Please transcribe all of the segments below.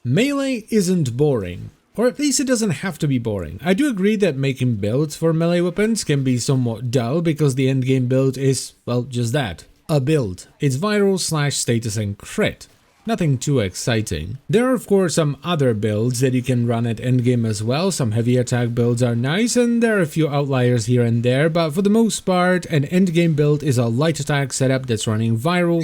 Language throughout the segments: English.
Melee isn't boring. Or at least it doesn't have to be boring. I do agree that making builds for melee weapons can be somewhat dull because the endgame build is, well, just that. A build. It's viral / status and crit. Nothing too exciting. There are of course some other builds that you can run at endgame as well. Some heavy attack builds are nice and there are a few outliers here and there, but for the most part an endgame build is a light attack setup that's running viral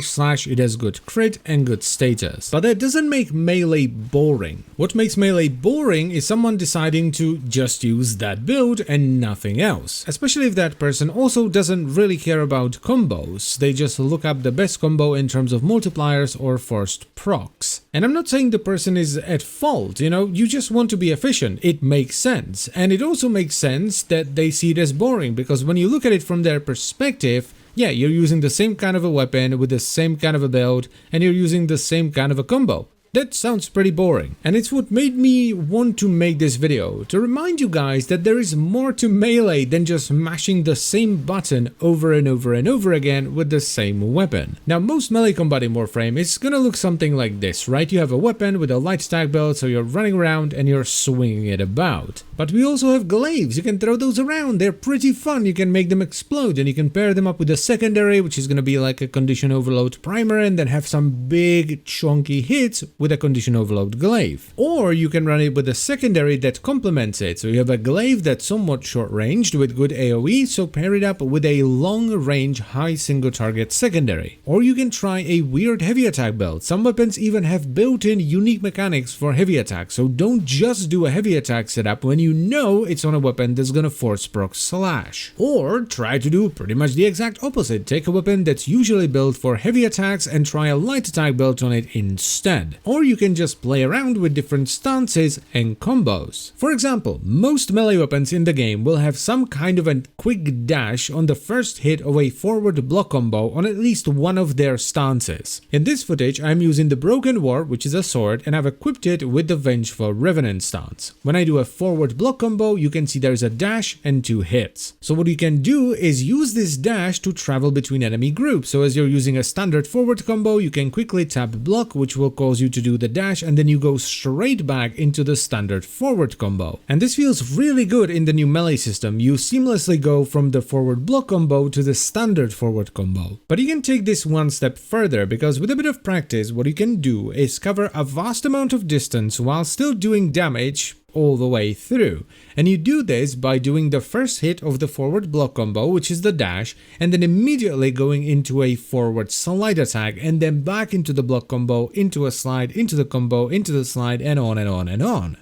/ it has good crit and good status. But that doesn't make melee boring. What makes melee boring is someone deciding to just use that build and nothing else. Especially if that person also doesn't really care about combos. They just look up the best combo in terms of multipliers or forced procs. And I'm not saying the person is at fault, you just want to be efficient. It makes sense. And it also makes sense that they see it as boring because when you look at it from their perspective, yeah, you're using the same kind of a weapon with the same kind of a build and you're using the same kind of a combo. That sounds pretty boring, and it's what made me want to make this video, to remind you guys that there is more to melee than just mashing the same button over and over and over again with the same weapon. Now most melee combat in Warframe is gonna look something like this, right? You have a weapon with a light attack build, so you're running around and you're swinging it about. But we also have glyphs, you can throw those around, they're pretty fun, you can make them explode and you can pair them up with a secondary, which is gonna be like a condition overload primer and then have some big chunky hits with a condition overload glyph. Or you can run it with a secondary that complements it, so you have a glyph that's somewhat short ranged with good AoE, so pair it up with a long range high single target secondary. Or you can try a weird heavy attack build. Some weapons even have built-in unique mechanics for heavy attack, so don't just do a heavy attack setup when you know it's on a weapon that's gonna force proc slash. Or try to do pretty much the exact opposite. Take a weapon that's usually built for heavy attacks and try a light attack build on it instead. Or you can just play around with different stances and combos. For example, most melee weapons in the game will have some kind of a quick dash on the first hit of a forward block combo on at least one of their stances. In this footage, I'm using the Broken War, which is a sword, and I've equipped it with the Vengeful Revenant stance. When I do a forward block combo, you can see there's a dash and 2 hits. So what you can do is use this dash to travel between enemy groups. So as you're using a standard forward combo, you can quickly tap block, which will cause you to do the dash, and then you go straight back into the standard forward combo. And this feels really good in the new melee system. You seamlessly go from the forward block combo to the standard forward combo. But you can take this one step further, because with a bit of practice, what you can do is cover a vast amount of distance while still doing damage all the way through. And you do this by doing the first hit of the forward block combo, which is the dash, and then immediately going into a forward slide attack, and then back into the block combo, into a slide, into the combo, into the slide, and on and on and on.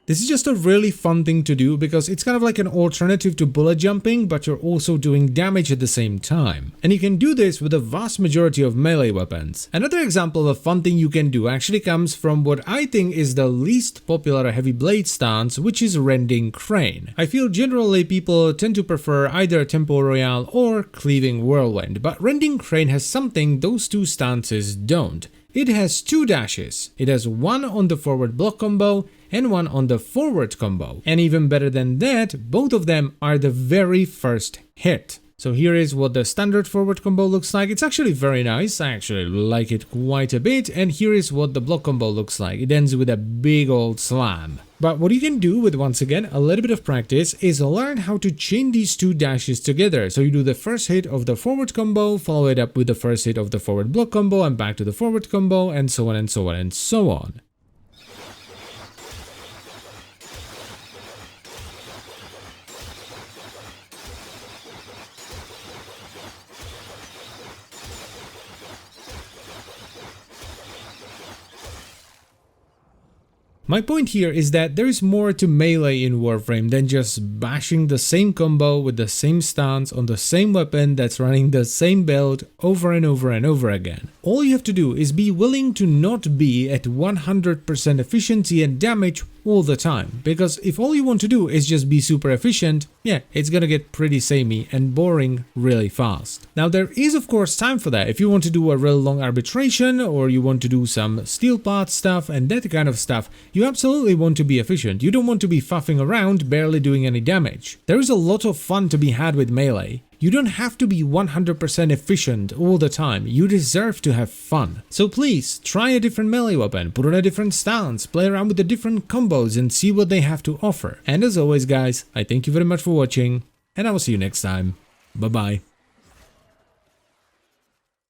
This is just a really fun thing to do because it's kind of like an alternative to bullet jumping, but you're also doing damage at the same time. And you can do this with a vast majority of melee weapons. Another example of a fun thing you can do actually comes from what I think is the least popular heavy blade stance, which is Riven Crane. I feel generally people tend to prefer either Tempo Royale or Cleaving Whirlwind, but Riven Crane has something those two stances don't. It has 2 dashes. It has one on the forward block combo and one on the forward combo. And even better than that, both of them are the very first hit. So here is what the standard forward combo looks like. It's actually very nice. I actually like it quite a bit. And here is what the block combo looks like. It ends with a big old slam. But what you can do with, once again, a little bit of practice is learn how to chain these 2 dashes together. So you do the first hit of the forward combo, follow it up with the first hit of the forward block combo and back to the forward combo, and so on and so on and so on. My point here is that there is more to melee in Warframe than just bashing the same combo with the same stance on the same weapon that's running the same build over and over and over again. All you have to do is be willing to not be at 100% efficiency and damage all the time, because if all you want to do is just be super efficient, yeah, it's gonna get pretty samey and boring really fast. Now there is of course time for that. If you want to do a real long arbitration or you want to do some steel pot stuff and that kind of stuff, you absolutely want to be efficient. You don't want to be faffing around barely doing any damage. There is a lot of fun to be had with melee. You don't have to be 100% efficient all the time, you deserve to have fun. So please, try a different melee weapon, put on a different stance, play around with the different combos and see what they have to offer. And as always guys, I thank you very much for watching, and I will see you next time. Bye bye.